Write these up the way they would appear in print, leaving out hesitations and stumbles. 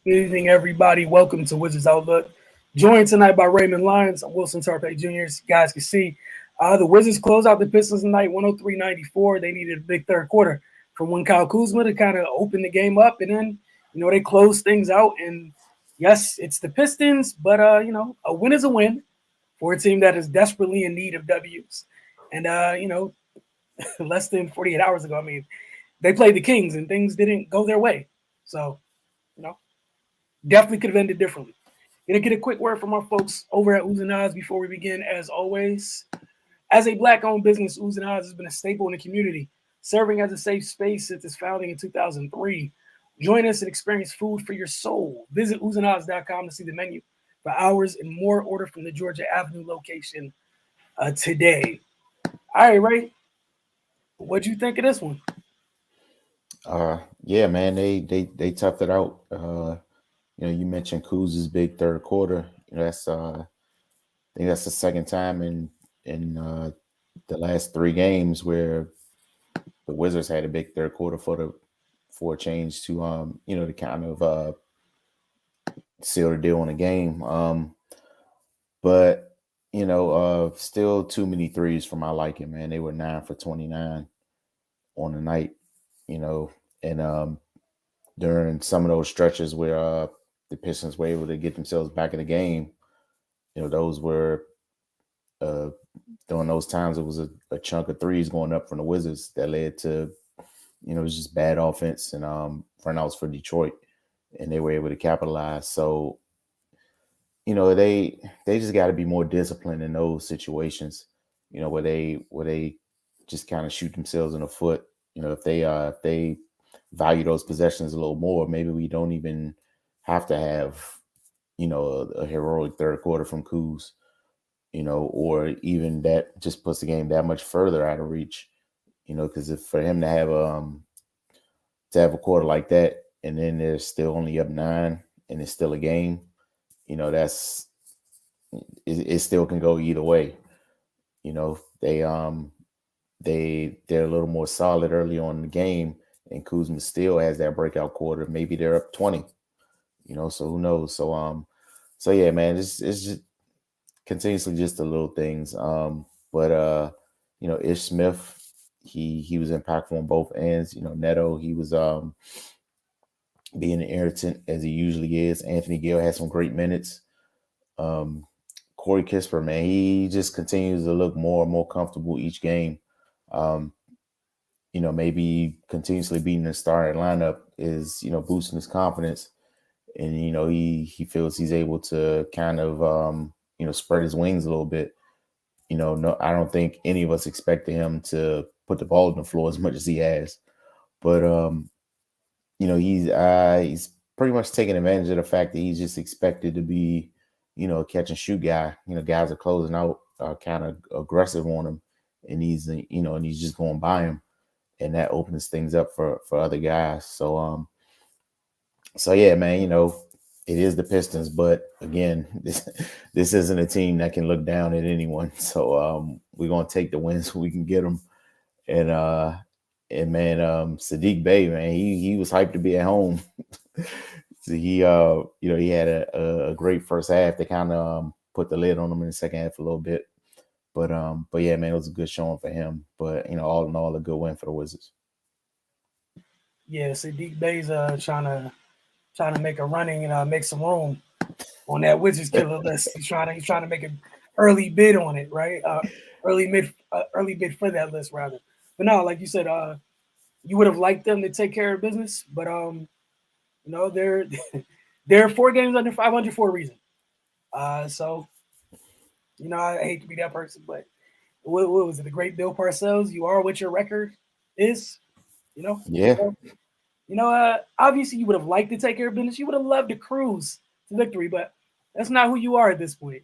Good evening, everybody. Welcome to Wizards Outlook. Joined tonight by Raymond Lyons and Wilson Tarpe Jr. As you guys can see, the Wizards close out the Pistons tonight 103-94. They needed a big third quarter from when Kyle Kuzma to kind of open the game up. And then, they close things out. And yes, it's the Pistons, but, a win is a win for a team that is desperately in need of W's. And, less than 48 hours ago, they played the Kings and things didn't go their way. So, definitely could have ended differently. Gonna get a quick word from our folks over at Oohs and Ahs before we begin. As always, as a Black-owned business, Oohs and Ahs has been a staple in the community, serving as a safe space since its founding in 2003. Join us and experience food for your soul. Visit oozandahs.com to see the menu for hours and more. Order from the Georgia Avenue location today. All right, Ray, what'd you think of this one? Yeah, man, they toughed it out. You mentioned Kuz's big third quarter. That's I think that's the second time in the last three games where the Wizards had a big third quarter for a change to to kind of seal the deal on the game. But still too many threes for my liking, man. They were 9 for 29 on the night, and during some of those stretches where the Pistons were able to get themselves back in the game, those were during those times it was a chunk of threes going up from the Wizards that led to, it was just bad offense and runouts for Detroit, and they were able to capitalize. So, they just got to be more disciplined in those situations, where they just kind of shoot themselves in the foot. If they value those possessions a little more, maybe we don't even have to have, a heroic third quarter from Kuz, or even that just puts the game that much further out of reach, because if for him to have a quarter like that and then they're still only up 9 and it's still a game, that's it still can go either way. They're a little more solid early on in the game, and Kuzma still has that breakout quarter. Maybe they're up 20, so who knows? So yeah, man, it's just continuously just the little things. But Ish Smith, he was impactful on both ends. Neto, he was being an irritant as he usually is. Anthony Gill had some great minutes. Corey Kispert, man, he just continues to look more and more comfortable each game. Maybe continuously beating the starting lineup is, boosting his confidence. And, he feels he's able to kind of, spread his wings a little bit. No, I don't think any of us expected him to put the ball on the floor as much as he has. But, he's pretty much taking advantage of the fact that he's just expected to be, a catch and shoot guy. Guys are closing out, kind of aggressive on him, and he's just going by him, and that opens things up for other guys. So yeah, man, it is the Pistons, but again, this isn't a team that can look down at anyone. So we're gonna take the wins so we can get them. And man, Sadiq Bey, man, he was hyped to be at home. So he had a great first half. They kind of put the lid on him in the second half a little bit. But yeah, man, it was a good showing for him. But all in all, a good win for the Wizards. Yeah, Sadiq Bey's trying to make a running and make some room on that Wizards killer list. He's trying to make an early bid on it, right? Early bid for that list rather. But no, like you said, you would have liked them to take care of business, but they're 4 games under 500 for a reason. So I hate to be that person, but what was it? The great Bill Parcells, you are what your record is. Yeah. Obviously you would have liked to take care of business. You would have loved to cruise to victory, but that's not who you are at this point.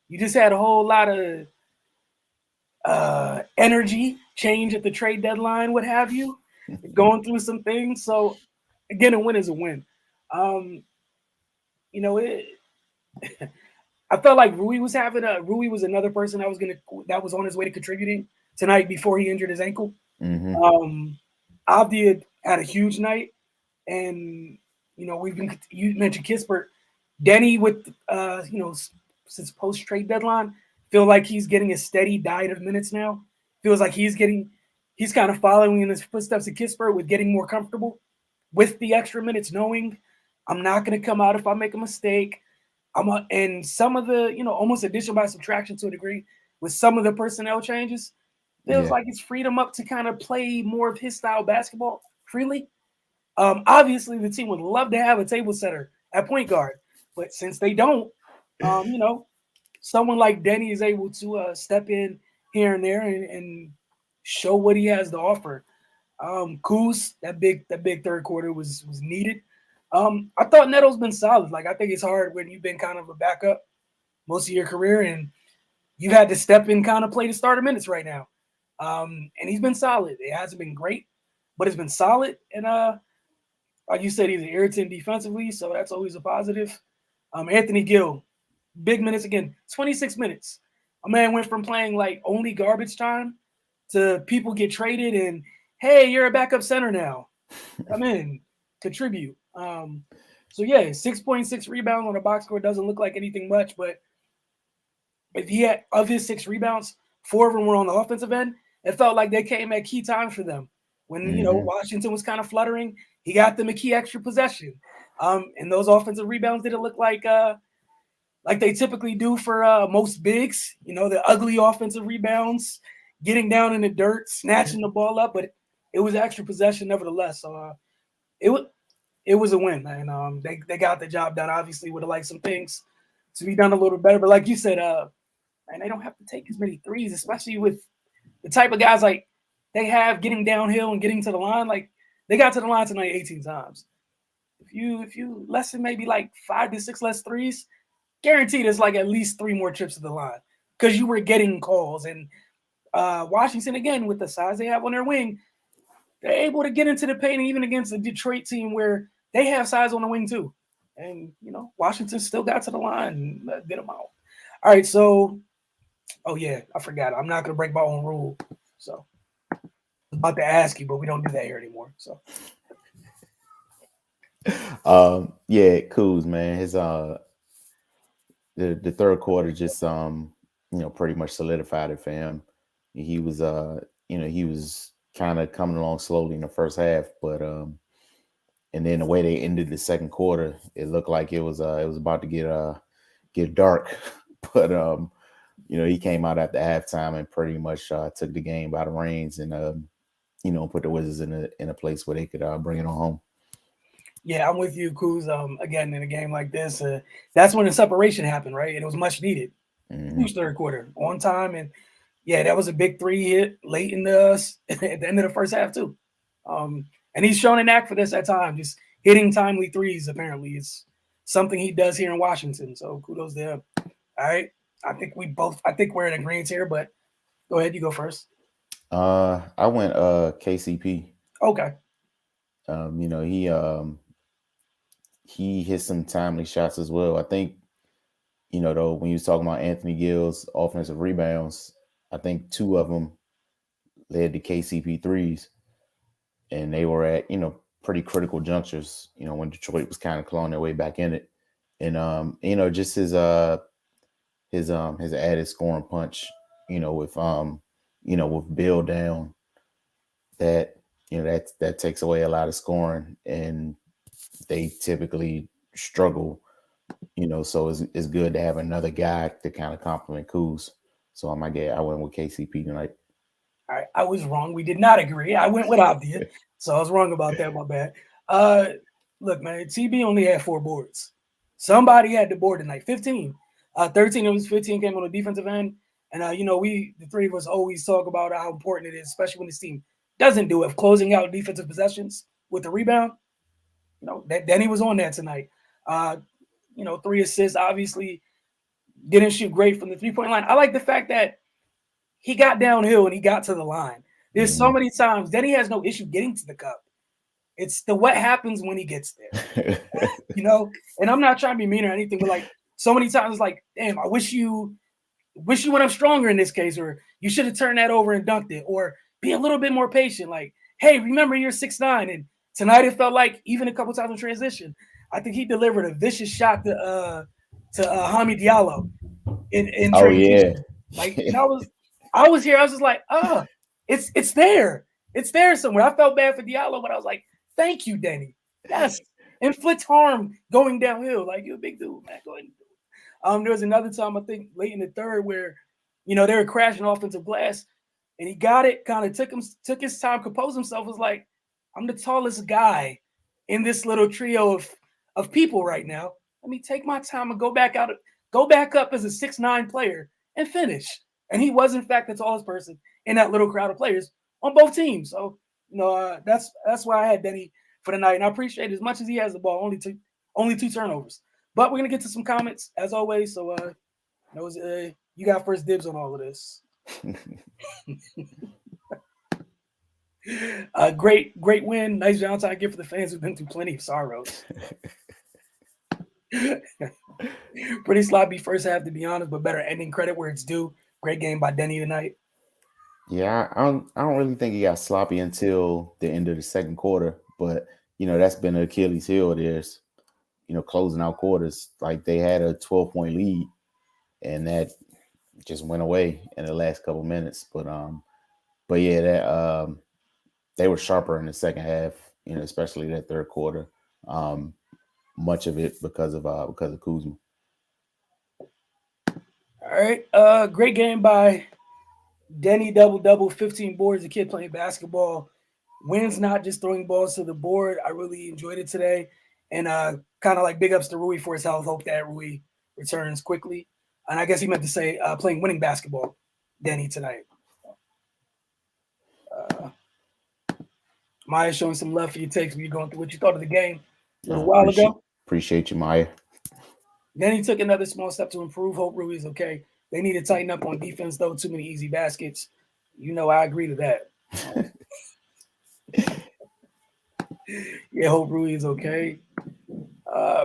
You just had a whole lot of energy change at the trade deadline, what have you, going through some things. So again, a win is a win. I felt like Rui was another person that was on his way to contributing tonight before he injured his ankle. Mm-hmm. Avdia had a huge night, and You mentioned Kispert, Denny with since post trade deadline, feel like he's getting a steady diet of minutes now. Feels like he's kind of following in his footsteps of Kispert with getting more comfortable with the extra minutes, knowing I'm not going to come out if I make a mistake. And some of the almost addition by subtraction to a degree with some of the personnel changes feels like it's freed him up to kind of play more of his style basketball freely. Obviously, the team would love to have a table setter at point guard, but since they don't, someone like Denny is able to step in here and there and show what he has to offer. Kuz, that big third quarter was needed. I thought Neto's been solid. Like, I think it's hard when you've been kind of a backup most of your career and you've had to step in, kind of play the starter minutes right now. And he's been solid. It hasn't been great, but it's been solid. And like you said, he's an irritant defensively, so that's always a positive. Anthony Gill, big minutes again, 26 minutes. A man went from playing like only garbage time to people get traded and, hey, you're a backup center now. Come in, contribute. So yeah, 6.6 rebounds on a box score doesn't look like anything much, but if he had, of his 6 rebounds, 4 of them were on the offensive end. It felt like they came at key times for them. When Washington was kind of fluttering, he got them a key extra possession. And those offensive rebounds didn't look like they typically do for most bigs. The ugly offensive rebounds, getting down in the dirt, snatching the ball up, but it was extra possession nevertheless. So it was a win, man. They got the job done. Obviously, would have liked some things to be done a little better, but like you said, man, they don't have to take as many threes, especially with the type of guys like they have getting downhill and getting to the line. Like, they got to the line tonight 18 times. If you lessen maybe like 5 to 6 less threes, guaranteed there's like at least 3 more trips to the line because you were getting calls. And Washington, again, with the size they have on their wing, they're able to get into the paint, even against the Detroit team where they have size on the wing too. And, Washington still got to the line and get them out. All right, so, oh, yeah, I forgot. I'm not going to break my own rule. So, I was about to ask you, but we don't do that here anymore. So, yeah, Kuz, man. His the third quarter just pretty much solidified it for him. He was he was kind of coming along slowly in the first half, but and then the way they ended the second quarter, it looked like it was about to get dark. But he came out after halftime and pretty much took the game by the reins and put the Wizards in a place where they could bring it on home. Yeah, I'm with you, Kuz. Again, in a game like this, that's when the separation happened, right? And it was much needed. Huge third quarter on time, and yeah, that was a big 3 hit late in at the end of the first half too. And he's shown a knack for this at times. Just hitting timely threes, apparently, is something he does here in Washington. So kudos to him. All right. I think we're in agreement here, but go ahead, you go first. I went KCP. Okay. He hit some timely shots as well. I think, though, when you was talking about Anthony Gill's offensive rebounds, I think 2 of them led to KCP threes. And they were at, pretty critical junctures, when Detroit was kind of clawing their way back in it. And, just his added scoring punch, with Bill down, that takes away a lot of scoring, and they typically struggle, so it's good to have another guy to kind of complement Kuz. So I went with KCP tonight. All right, I was wrong. We did not agree. I went with Abdia, so I was wrong about that. My bad. Look, man, TB only had 4 boards. Somebody had the board tonight. 15, 13 of his 15 came on the defensive end, and the 3 of us always talk about how important it is, especially when this team doesn't do it, closing out defensive possessions with the rebound. Danny was on that tonight. 3 assists. Obviously, didn't shoot great from the 3-point line. I like the fact that he got downhill and he got to the line. There's so many times Denny has no issue getting to the cup. It's what happens when he gets there, And I'm not trying to be mean or anything, but like so many times, it's like, damn, I wish you went up stronger in this case, or you should have turned that over and dunked it, or be a little bit more patient. Like, hey, remember you're 6'9", and Tonight it felt like even a couple times in transition, I think he delivered a vicious shot to Hami Diallo in Oh yeah. transition. Like, and I was here. I was just like, it's there. It's there somewhere. I felt bad for Diallo, but I was like, thank you, Denny. Yes, inflict harm going downhill. Like, you're a big dude, man. Go ahead and do it. There was another time I think late in the third where, they were crashing offensive glass, and he got it. Kind of took his time, composed himself. Was like, I'm the tallest guy in this little trio of people right now. Let me take my time and go back up as a 6'9" player and finish. And he was in fact the tallest person in that little crowd of players on both teams. So that's why I had Denny for the night, and I appreciate it as much as he has the ball. Only two turnovers, but we're gonna get to some comments as always. So you got first dibs on all of this. Great win. Nice Valentine gift for the fans who've been through plenty of sorrows. Pretty sloppy first half, to be honest, but better ending. Credit where it's due. Great game by Denny tonight. Yeah, I don't really think he got sloppy until the end of the second quarter, but that's been an Achilles heel of theirs. Closing out quarters. Like, they had a 12-point lead, and that just went away in the last couple minutes. But yeah, that they were sharper in the second half. Especially that third quarter. Much of it because of Kuzma. All right, great game by Denny. Double, 15 boards. A kid playing basketball. Wins not just throwing balls to the board. I really enjoyed it today, and kind of like big ups to Rui for his health. Hope that Rui returns quickly. And I guess he meant to say playing winning basketball, Denny tonight. Maya showing some love for your takes when you're going through what you thought of the game a little while ago. Appreciate you, Maya. Then he took another small step to improve. Hope Rui is okay. They need to tighten up on defense, though. Too many easy baskets. I agree to that. Yeah, hope Rui is okay.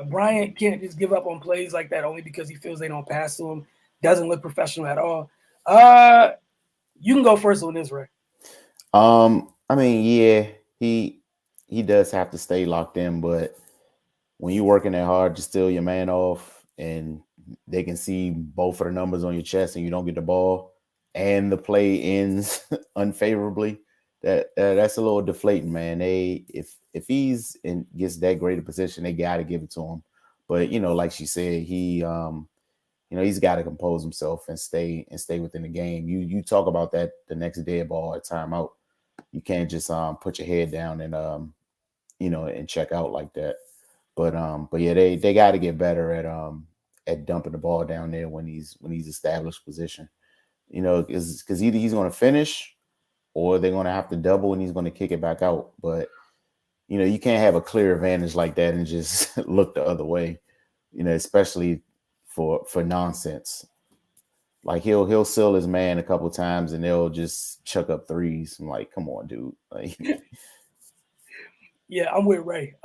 Bryant can't just give up on plays like that only because he feels they don't pass to him. Doesn't look professional at all. You can go first on this, Ray. I mean, yeah, he does have to stay locked in, but when you're working that hard to steal your man off and they can see both of the numbers on your chest and you don't get the ball and the play ends unfavorably, that's a little deflating, man. If he's in gets that great a position, they got to give it to him. But like she said, he's got to compose himself and stay within the game. You talk about that the next dead ball at timeout. You can't just put your head down and and check out like that. But yeah, they got to get better at dumping the ball down there when he's established position. Because either he's going to finish or they're going to have to double and he's going to kick it back out. But you can't have a clear advantage like that and just look the other way. Especially for nonsense. Like he'll seal his man a couple times and they'll just chuck up threes. I'm like, come on, dude. Like, yeah, I'm with Ray.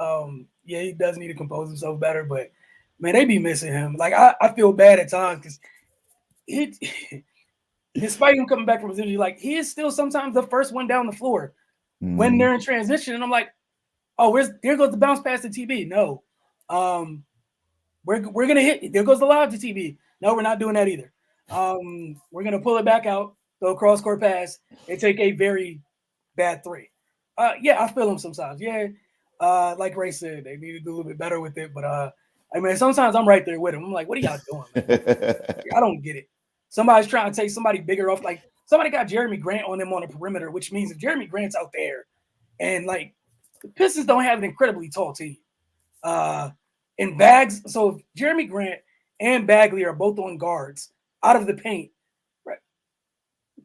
Yeah, he does need to compose himself better, but man, they be missing him. Like I feel bad at times because despite him coming back from his injury, like he is still sometimes the first one down the floor when they're in transition, and I'm like, oh, there goes the bounce pass to TB. No, we're gonna hit. There goes the lob to TB. No, we're not doing that either. We're gonna pull it back out, throw a cross court pass, and take a very bad three. Yeah, I feel him sometimes. Yeah, like Ray said, they need to do a little bit better with it. But I mean, sometimes I'm right there with him. I'm like, what are y'all doing, man? I don't get it. Somebody's trying to take somebody bigger off. Like somebody got Jeremy Grant on them on the perimeter, which means if Jeremy Grant's out there, and like the Pistons don't have an incredibly tall team. In Bags, so if Jeremy Grant and Bagley are both on guards out of the paint, right?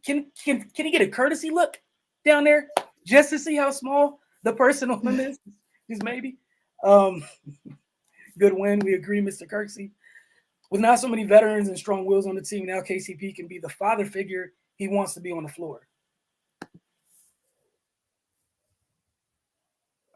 Can he get a courtesy look down there just to see how small the person on them is? Just maybe. Good win. We agree, Mr. Kirksey. With not so many veterans and strong wills on the team, now KCP can be the father figure he wants to be on the floor.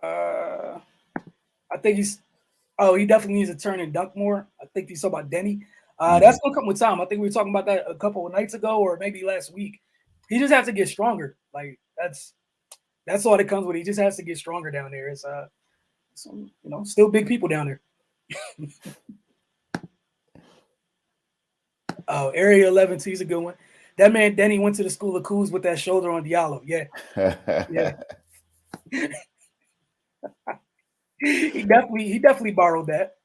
I think he definitely needs to turn and dunk more. I think he's talking about Denny. That's going to come with time. I think we were talking about that a couple of nights ago or maybe last week. He just has to get stronger. Like, that's That's all that comes with it. He just has to get stronger down there. It's some, still big people down there. Oh, Area 11 too, he's a good one. That man Denny went to the school of coos with that shoulder on Diallo. Yeah. he definitely borrowed that.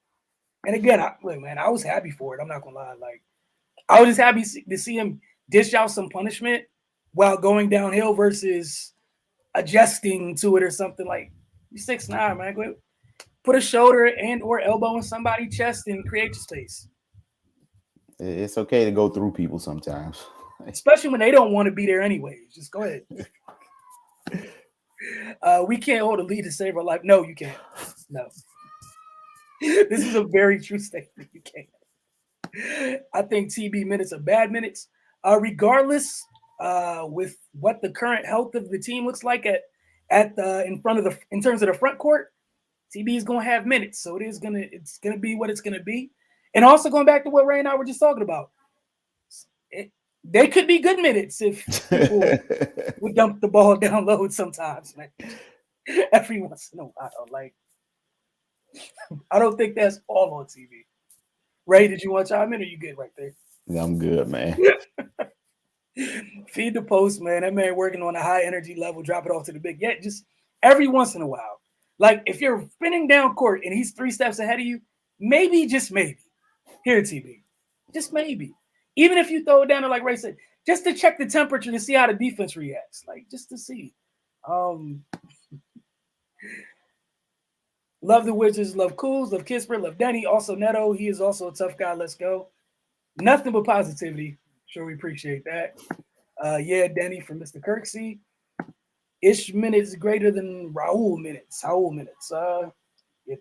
And again, I was happy for it. I'm not gonna lie. Like, I was just happy to see him dish out some punishment while going downhill versus adjusting to it or something. Like, you're 6'9", man. Go put a shoulder and or elbow in somebody's chest and create your space. It's okay to go through people sometimes, especially when they don't want to be there anyways. Just go ahead. We can't hold a lead to save our life. No, you can't. No. This is a very true statement. You can't. I think TB minutes are bad minutes. Regardless, with what the current health of the team looks like in terms of the front court, TB is gonna have minutes. So it's gonna be what it's gonna be. And also going back to what Ray and I were just talking about, they could be good minutes if people would dump the ball down low sometimes, man. Every once in a while. Like, I don't think that's all on TV. Ray, did you want to chime in or you good right there? Yeah, I'm good, man. Feed the post, man. That man working on a high energy level, drop it off to the big. Yeah, just every once in a while. Like, if you're spinning down court and he's 3 steps ahead of you, maybe, just maybe. Here, TB. Just maybe. Even if you throw it down there, like Ray said, just to check the temperature to see how the defense reacts. Like, just to see. Love the Wizards. Love Cools. Love Kisper. Love Denny. Also Neto. He is also a tough guy. Let's go. Nothing but positivity. Sure, we appreciate that. Yeah, Denny from Mr. Kirksey. Ish minutes greater than Raul minutes. Raul minutes. Your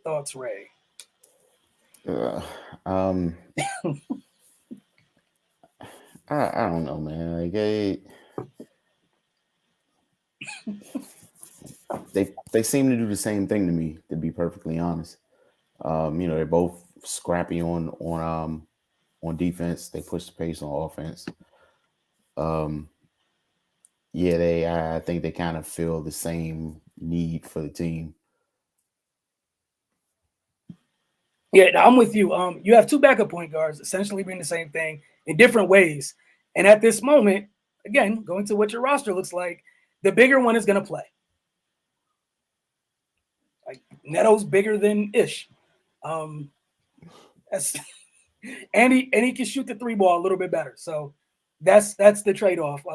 thoughts, Ray? I don't know, man. Like they seem to do the same thing to me, to be perfectly honest. They're both scrappy on defense. They push the pace on offense. I think they kind of feel the same need for the team. Yeah, I'm with you. You have 2 backup point guards essentially doing the same thing in different ways. And at this moment, again, going to what your roster looks like, the bigger one is going to play. Like, Neto's bigger than Ish. And he can shoot the 3 ball a little bit better. So that's the trade-off.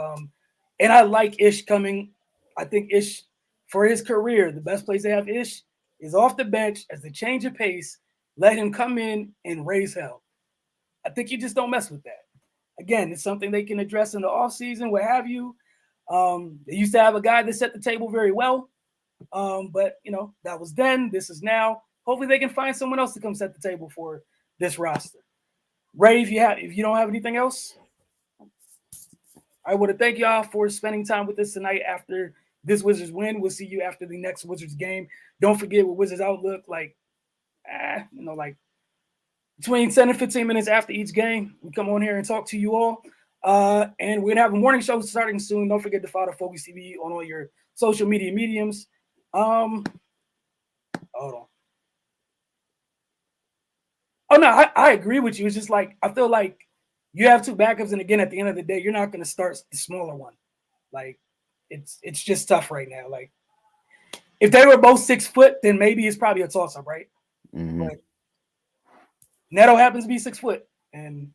And I like Ish coming. I think Ish, for his career, the best place to have Ish is off the bench as the change of pace. Let him come in and raise hell. I think you just don't mess with that. Again, it's something they can address in the offseason, what have you. They used to have a guy that set the table very well. But, that was then. This is now. Hopefully they can find someone else to come set the table for this roster. Ray, if you don't have anything else, I want to thank y'all for spending time with us tonight after this Wizards win. We'll see you after the next Wizards game. Don't forget with Wizards Outlook, between 10 and 15 minutes after each game, we come on here and talk to you all. And we're going to have a morning show starting soon. Don't forget to follow Focus TV on all your social media mediums. Hold on. Oh, no, I agree with you. It's just like, I feel like you have 2 backups. And again, at the end of the day, you're not going to start the smaller one. Like, it's just tough right now. Like, if they were both 6 foot, then maybe it's probably a toss-up, right? Mm-hmm. But Neto happens to be 6 foot. And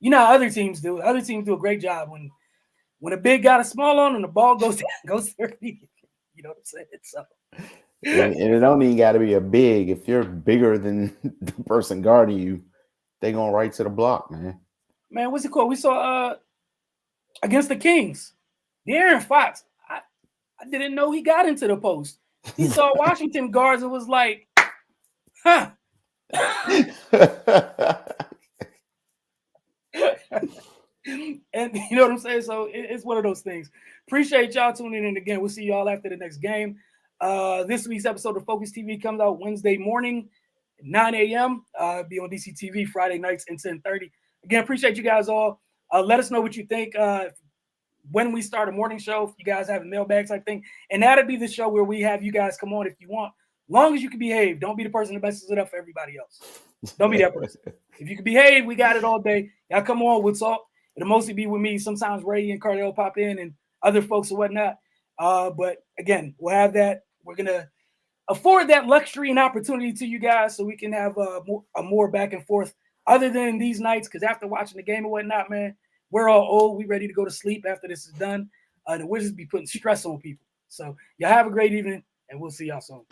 you know how other teams do. Other teams do a great job when a big got a small on and the ball goes there. You know what I'm saying? So. And it don't even got to be a big. If you're bigger than the person guarding you, they going right to the block, man. Man, what's it called? We saw against the Kings, De'Aaron Fox. I didn't know he got into the post. He saw Washington guards and was like, huh. And you know what I'm saying? So it's one of those things. Appreciate y'all tuning in again. We'll see y'all after the next game. This week's episode of Focus TV comes out Wednesday morning, 9 a.m. Be on DC TV Friday nights at 10:30. Again, appreciate you guys all. Let us know what you think. when we start a morning show, if you guys have a mailbag type thing, and that'll be the show where we have you guys come on if you want, long as you can behave. Don't be the person that messes it up for everybody else. Don't be that person. If you can behave, we got it all day. Y'all come on, we'll talk. It'll mostly be with me. Sometimes Ray and Cardell pop in and other folks or whatnot. But again, we'll have that. We're gonna afford that luxury and opportunity to you guys so we can have a more back and forth other than these nights, because after watching the game and whatnot, man, we're all old. We ready to go to sleep after this is done. The Wizards be putting stress on people. So y'all have a great evening, and we'll see y'all soon.